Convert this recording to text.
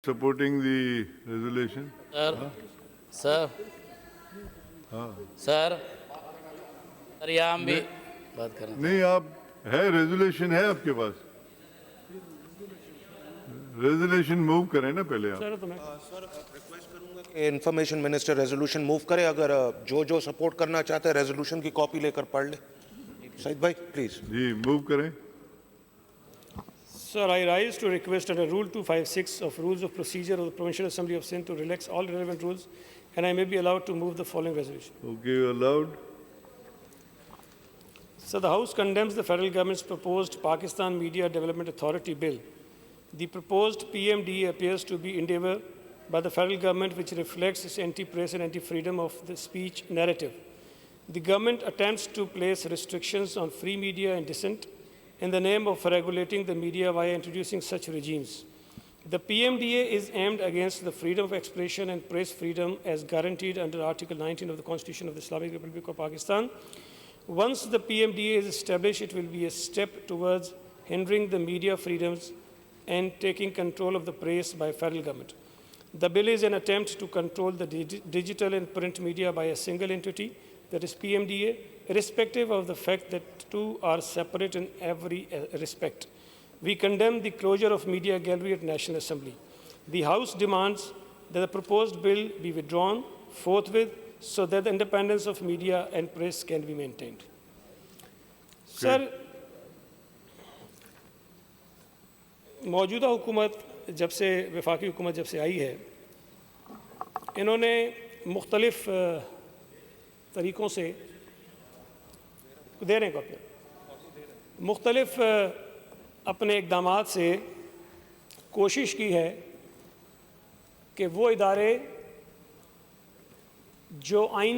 supporting the resolution? Sir sir यहाँ हम भी बात करना नहीं, आप है रेजोल्यूशन है आपके पास, रेजोल्यूशन मूव करें ना पहले आप। इंफॉर्मेशन मिनिस्टर रेजोल्यूशन मूव करे, अगर जो सपोर्ट करना चाहते हैं रेजोल्यूशन की कॉपी लेकर पढ़ ले। सईद भाई प्लीज। जी मूव करें। Sir, I rise to request under Rule 256 of Rules of Procedure of the Provincial Assembly of Sindh to relax all relevant rules, and I may be allowed to move the following resolution. Okay, you allowed. So the House condemns the federal government's proposed Pakistan Media Development Authority bill. The proposed PMDA appears to be endeavor by the federal government which reflects its anti-press and anti-freedom of the speech narrative. The government attempts to place restrictions on free media and dissent in the name of regulating the media via introducing such regimes. The PMDA is aimed against the freedom of expression and press freedom as guaranteed under Article 19 of the Constitution of the Islamic Republic of Pakistan. Once the PMDA is established, it will be a step towards hindering the media freedoms and taking control of the press by federal government. The bill is an attempt to control the digital and print media by a single entity, that is PMDA, irrespective of the fact that two are separate in every respect. We condemn the closure of Media Gallery at National Assembly. The House demands that the proposed bill be withdrawn forthwith so that the independence of media and press can be maintained. Sir, मौजूदा हुकूमत जब से वफाकी हुकूमत जब से आई है, इन्होंने मुख्तलिफ तरीक़ों से दे रहे हैं कॉपी मुख्तलिफ अपने इक़दामात से कोशिश की है कि वो इदारे जो आइन